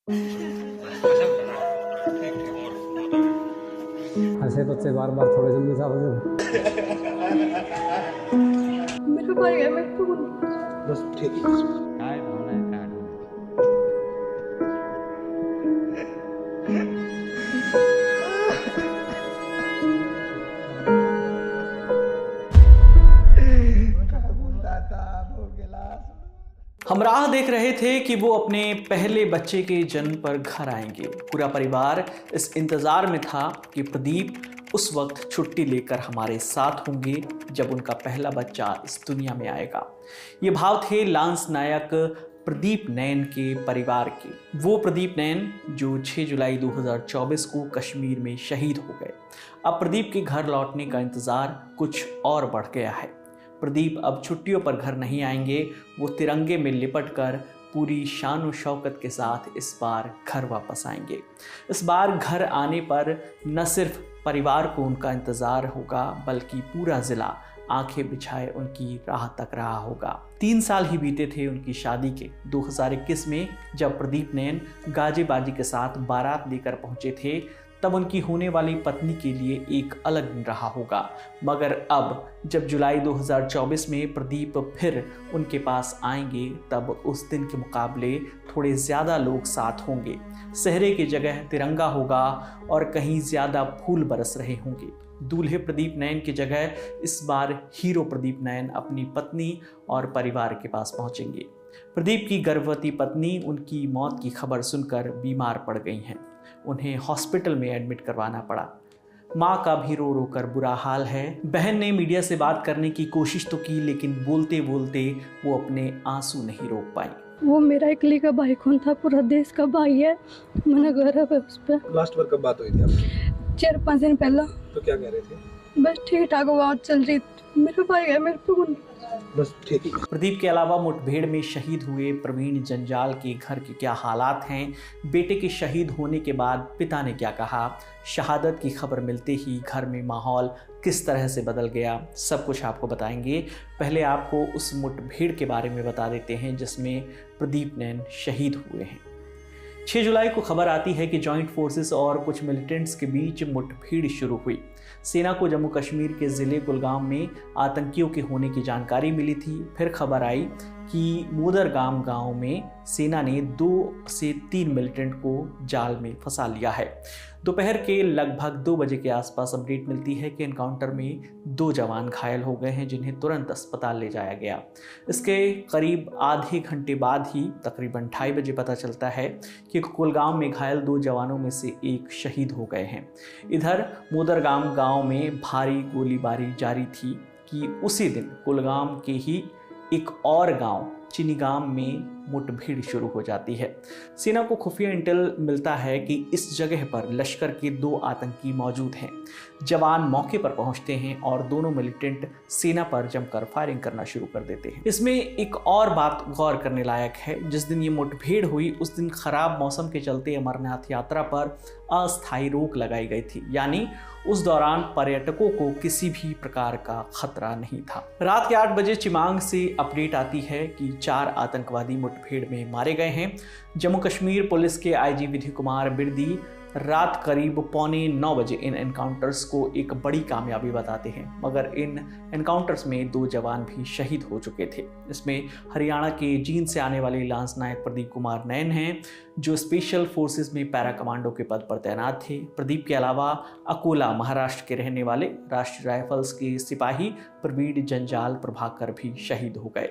ऐसे बच्चे बार बार थोड़े जल्दी सा हो मेरा भाई है, मेरे को बस ठीक है। काय भावना है काय हम राह देख रहे थे कि वो अपने पहले बच्चे के जन्म पर घर आएंगे। पूरा परिवार इस इंतज़ार में था कि प्रदीप उस वक्त छुट्टी लेकर हमारे साथ होंगे जब उनका पहला बच्चा इस दुनिया में आएगा। ये भाव थे लांस नायक प्रदीप नैन के परिवार के। वो प्रदीप नैन जो 6 जुलाई 2024 को कश्मीर में शहीद हो गए। अब प्रदीप के घर लौटने का इंतज़ार कुछ और बढ़ गया है। प्रदीप अब छुट्टियों पर घर नहीं आएंगे, वो तिरंगे में लिपट कर पूरी शान और शौकत के साथ इस बार घर वापस आएंगे। इस बार घर आने पर न सिर्फ परिवार को उनका इंतज़ार होगा बल्कि पूरा ज़िला आंखें बिछाए उनकी राह तक रहा होगा। 3 साल ही बीते थे उनकी शादी के 2021 में, जब प्रदीप नैन गाजे बाजी के साथ बारात लेकर पहुंचे थे। तब उनकी होने वाली पत्नी के लिए एक अलग दिन रहा होगा। मगर अब जब जुलाई 2024 में प्रदीप फिर उनके पास आएंगे, तब उस दिन के मुकाबले थोड़े ज़्यादा लोग साथ होंगे। सेहरे की जगह तिरंगा होगा और कहीं ज़्यादा फूल बरस रहे होंगे। दूल्हे प्रदीप नैन की जगह इस बार हीरो प्रदीप नैन अपनी पत्नी और परिवार के पास पहुंचेंगे। प्रदीप की गर्भवती पत्नी उनकी मौत की खबर सुनकर बीमार पड़ गई हैं। उन्हें हॉस्पिटल में एडमिट करवाना पड़ा। माँ का भी रो रो कर बुरा हाल है। बहन ने मीडिया से बात करने की कोशिश तो की, लेकिन बोलते बोलते वो अपने आंसू नहीं रोक पाई। वो मेरा इकली का भाई कौन था, पूरा देश का भाई है। मैंने गर्व है उस पर। लास्ट बार कब बात हुई थी आपकी? 4-5 दिन पहला। तो क्या कह रहे थे? बस ठीक ठाक बात चल रही। मेरा भाई है, मेरे को बस ठीक है। प्रदीप के अलावा मुठभेड़ में शहीद हुए प्रवीण जंजाल के घर के क्या हालात हैं, बेटे के शहीद होने के बाद पिता ने क्या कहा, शहादत की खबर मिलते ही घर में माहौल किस तरह से बदल गया, सब कुछ आपको बताएंगे। पहले आपको उस मुठभेड़ के बारे में बता देते हैं जिसमें प्रदीप नैन शहीद हुए हैं। 6 जुलाई को खबर आती है कि जॉइंट फोर्सेस और कुछ मिलिटेंट्स के बीच मुठभेड़ शुरू हुई। सेना को जम्मू कश्मीर के ज़िले कुलगाम में आतंकियों के होने की जानकारी मिली थी। फिर खबर आई कि मोदरगाम गांव में सेना ने 2 से 3 मिलिटेंट को जाल में फंसा लिया है। दोपहर के लगभग 2 बजे के आसपास अपडेट मिलती है कि एनकाउंटर में 2 जवान घायल हो गए हैं, जिन्हें तुरंत अस्पताल ले जाया गया। इसके करीब आधे घंटे बाद ही तकरीबन 2:30 बजे पता चलता है कि कुलगाम में घायल 2 जवानों में से एक शहीद हो गए हैं। इधर मोदरगाम गांव में भारी गोलीबारी जारी थी कि उसी दिन कुलगाम के ही एक और गांव चिनीगाम में मुठभेड़ शुरू हो जाती है। सेना को खुफिया इंटेल मिलता है कि इस जगह पर लश्कर के 2 आतंकी मौजूद हैं। जवान मौके पर पहुंचते हैं और दोनों मिलिटेंट सेना पर जमकर फायरिंग करना शुरू कर देते हैं। इसमें एक और बात गौर करने लायक है, जिस दिन ये मुठभेड़ हुई उस दिन खराब मौसम के चलते अमरनाथ यात्रा पर अस्थायी रोक लगाई गई थी, यानी उस दौरान पर्यटकों को किसी भी प्रकार का खतरा नहीं था। रात के 8 बजे चिमांग से अपडेट आती है कि 4 आतंकवादी मुठभेड़ में मारे गए हैं। जम्मू कश्मीर पुलिस के आईजी विधि कुमार बिरदी रात करीब 8:45 बजे इन एनकाउंटर्स को एक बड़ी कामयाबी बताते हैं, मगर इन एनकाउंटर्स में 2 जवान भी शहीद हो चुके थे। इसमें हरियाणा के जींद से आने वाले लांस नायक प्रदीप कुमार नैन हैं, जो स्पेशल फोर्सेस में पैरा कमांडो के पद पर तैनात थे। प्रदीप के अलावा अकोला महाराष्ट्र के रहने वाले राष्ट्रीय राइफल्स के सिपाही प्रवीण जंजाल प्रभाकर भी शहीद हो गए।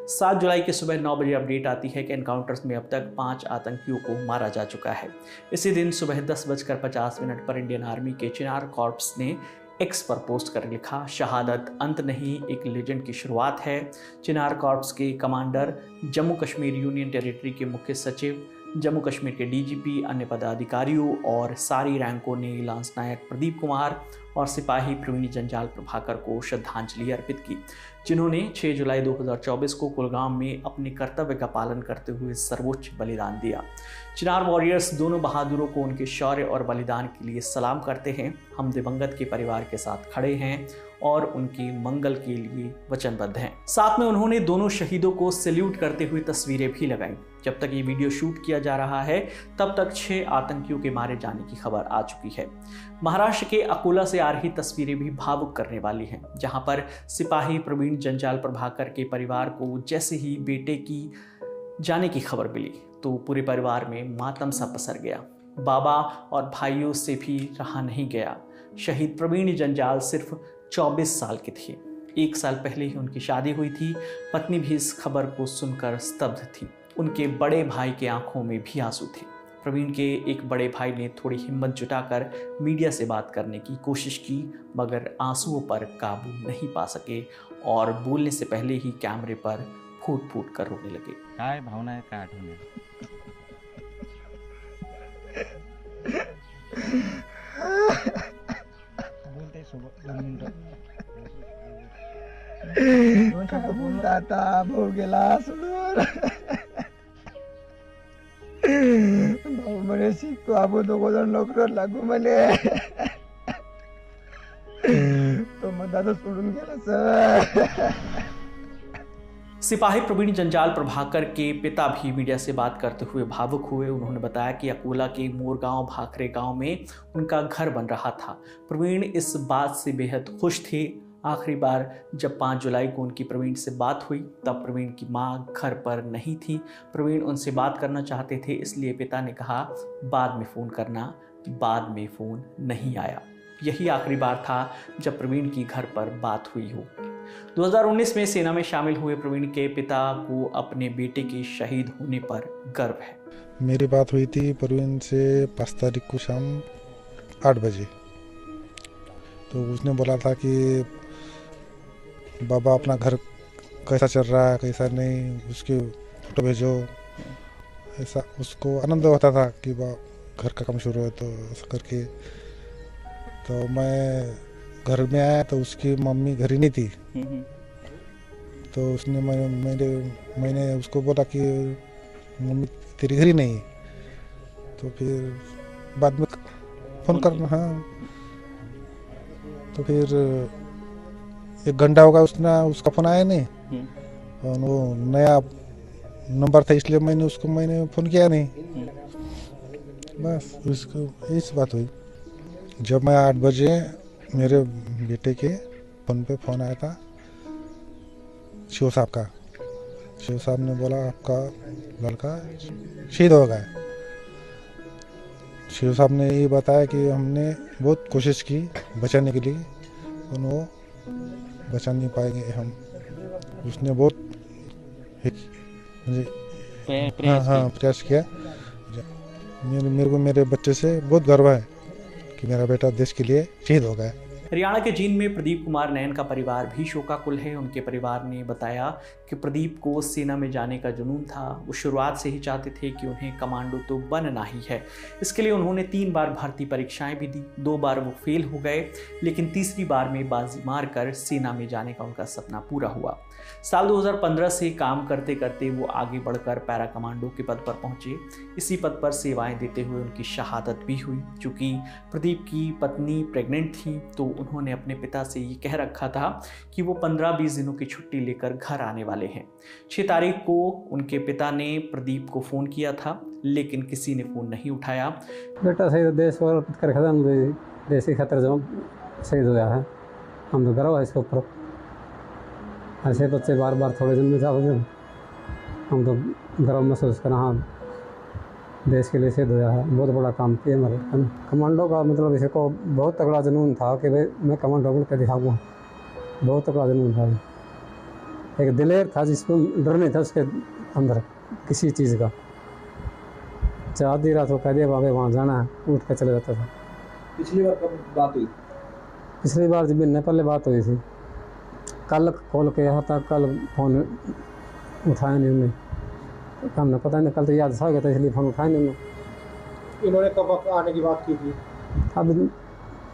7 जुलाई की सुबह 9 बजे अपडेट आती है कि एनकाउंटर्स में अब तक 5 आतंकियों को मारा जा चुका है। इसी दिन सुबह 10:50 पर इंडियन आर्मी के चिनार कॉर्प्स ने एक्स पर पोस्ट कर लिखा, शहादत अंत नहीं, एक लेजेंड की शुरुआत है। चिनार कॉर्प्स के commander, Jammu Kashmir union territory के मुख्य सचिव, जम्मू कश्मीर के डीजीपी, अन्य पदाधिकारियों और सारी रैंकों ने लांस नायक प्रदीप कुमार और सिपाही प्रवीण जंजाल प्रभाकर को श्रद्धांजलि अर्पित की, जिन्होंने 6 जुलाई 2024 को कुलगाम में अपने कर्तव्य का पालन करते हुए सर्वोच्च बलिदान दिया। चिनार वॉरियर्स दोनों बहादुरों को उनके शौर्य और बलिदान के लिए सलाम करते हैं। हम दिवंगत के परिवार के साथ खड़े हैं और उनके मंगल के लिए वचनबद्ध हैं। साथ में उन्होंने दोनों शहीदों को सैल्यूट करते हुए तस्वीरें भी लगाई। जब तक ये वीडियो शूट किया जा रहा है तब तक 6 आतंकियों के मारे जाने की खबर आ चुकी है। महाराष्ट्र के अकोला से आ रही तस्वीरें भी भावुक करने वाली हैं, जहां पर सिपाही प्रवीण जंजाल प्रभाकर के परिवार को जैसे ही बेटे की जाने की खबर मिली तो पूरे परिवार में मातम सा पसर गया। बाबा और भाइयों से भी रहा नहीं गया। शहीद प्रवीण जंजाल सिर्फ 24 साल के थे। 1 साल पहले ही उनकी शादी हुई थी। पत्नी भी इस खबर को सुनकर स्तब्ध थी। उनके बड़े भाई के आंखों में भी आंसू थे। प्रवीण के एक बड़े भाई ने थोड़ी हिम्मत जुटाकर मीडिया से बात करने की कोशिश की, मगर आंसुओं पर काबू नहीं पा सके और बोलने से पहले ही कैमरे पर फूट फूट कर रोने लगे। काय भावना है, काय आठवण आहे? बोलते सोबत 2 मिनिटं दाता भाऊ गेला सोडून भाऊ म्हणे शिकतो आपण दोघं जण नोकरीवर लागू म्हणे तो मग दादा सोडून गेला सर। सिपाही प्रवीण जंजाल प्रभाकर के पिता भी मीडिया से बात करते हुए भावुक हुए। उन्होंने बताया कि अकोला के मोरगांव भाखरे गांव में उनका घर बन रहा था। प्रवीण इस बात से बेहद खुश थे। आखिरी बार जब 5 जुलाई को उनकी प्रवीण से बात हुई तब प्रवीण की मां घर पर नहीं थी। प्रवीण उनसे बात करना चाहते थे, इसलिए पिता ने कहा बाद में फ़ोन करना। बाद में फ़ोन नहीं आया। यही आखिरी बार था जब प्रवीण की घर पर बात हुई हो। 2019 में सेना में शामिल हुए प्रवीण के पिता को अपने बेटे के शहीद होने पर गर्व है। मेरी बात हुई थी प्रवीण से 5 तारीख को शाम 8 बजे। तो उसने बोला था कि बाबा अपना घर कैसा चल रहा है कैसा नहीं, उसके फोटो भेजो। ऐसा उसको आनंद होता था कि घर का काम शुरू है तो ऐसा करके। तो मैं घर में आया तो उसकी मम्मी घर ही नहीं थी। तो उसने मैंने उसको बोला कि मम्मी तेरी घर ही नहीं। तो फिर बाद में फ़ोन करना। हाँ, तो फिर 1 घंटा होगा उसका फ़ोन आया नहीं और वो नया नंबर था इसलिए मैंने फ़ोन किया नहीं। बस उसको इस बात हुई। जब मैं 8 बजे मेरे बेटे के फ़ोन पे फ़ोन आया था शिव साहब का। शिव साहब ने बोला आपका लड़का शहीद हो गया। शिव साहब ने ये बताया कि हमने बहुत कोशिश की बचाने के लिए और वो बचा नहीं पाएंगे हम। उसने बहुत प्रयास किया। मेरे को मेरे बच्चे से बहुत गर्व है कि मेरा बेटा देश के लिए शहीद हो गया। हरियाणा के जींद में प्रदीप कुमार नैन का परिवार भी शोकाकुल है। उनके परिवार ने बताया कि प्रदीप को सेना में जाने का जुनून था। वो शुरुआत से ही चाहते थे कि उन्हें कमांडो तो बनना ही है। इसके लिए उन्होंने 3 बार भर्ती परीक्षाएं भी दी। 2 बार वो फेल हो गए, लेकिन तीसरी बार में बाजी मारकर सेना में जाने का उनका सपना पूरा हुआ। साल 2015 से काम करते करते वो आगे बढ़कर पैरा कमांडो के पद पर पहुंचे। इसी पद पर सेवाएं देते हुए उनकी शहादत भी हुई। चूँकि प्रदीप की पत्नी प्रेग्नेंट थी तो उन्होंने अपने पिता से ये कह रखा था कि वो 15-20 दिनों की छुट्टी लेकर घर आने वाले हैं। 6 तारीख को उनके पिता ने प्रदीप को फ़ोन किया था, लेकिन किसी ने फ़ोन नहीं उठाया। बेटा शहीद देश और कर खत्म देश की खतर जो शहीद हुआ है, हम तो गर्व है इसके ऊपर। ऐसे बच्चे बार बार थोड़े दिन में जाओगे, हम तो गर्व महसूस करना। हाँ, देश के लिए शहीद हुआ है, बहुत बड़ा काम किया हमारे। कमांडो का मतलब इसे को बहुत तगड़ा जुनून था कि भाई मैं कमांडो बन के दिखाऊंगा। बहुत तगड़ा जुनून था। एक दिलेर था जिसको डर नहीं था उसके अंदर किसी चीज़ का। चाह दी रहा तो कह दिया बाबे वहाँ जाना है, उठ कर चले जाता था। पिछली बार कब बात हुई? पिछली बार जब महीने पहले बात हुई थी। कल कॉल किया था, कल फ़ोन उठाया नहीं उन्होंने। हमने पता नहीं, कल तो याद सा गया था इसलिए फ़ोन उठाया नहीं उन्होंने। इन्होंने कब आने की बात की थी? अब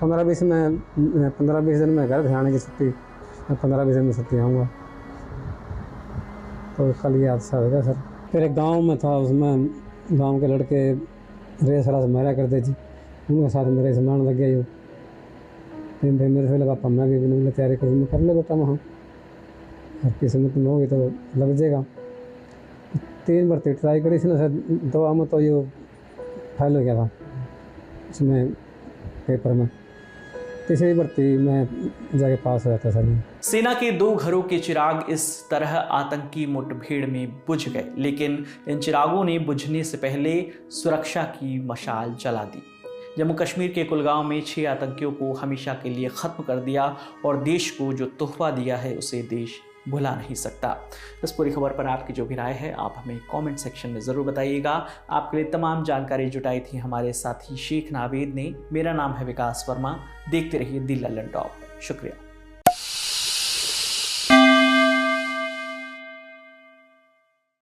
15-20 दिन में घर थे आने की छुट्टी। मैं 15-20 दिन में छुट्टी आऊँगा, तो कल याद सा हो गया सर। फिर एक गाँव में था, उसमें गाँव के लड़के रेस रास मारा करते थे, उनके साथ मेरे से मारने लग गया। फिर मेरे से लगा पापा मैं भी तैयारी करूँ। मैं कर ले बेटा, वहाँ हर किस्मत में होगी तो लग जाएगा। 3 भर्ती ट्राई करी थी ना सर, 2 में तो ये फेल हो गया था इसमें पेपर में। तीसरी भर्ती में जाके पास हुआ था सर। सेना के 2 घरों के चिराग इस तरह आतंकी मुठभेड़ में बुझ गए, लेकिन इन चिरागों ने बुझने से पहले सुरक्षा की मशाल जला दी। जम्मू कश्मीर के कुलगांव में 6 आतंकियों को हमेशा के लिए ख़त्म कर दिया और देश को जो तोहफा दिया है उसे देश भुला नहीं सकता। इस पूरी खबर पर आपकी जो भी राय है आप हमें कमेंट सेक्शन में ज़रूर बताइएगा। आपके लिए तमाम जानकारी जुटाई थी हमारे साथी शेख नावेद ने। मेरा नाम है विकास वर्मा। देखते रहिए दी लल्लन टॉप। शुक्रिया।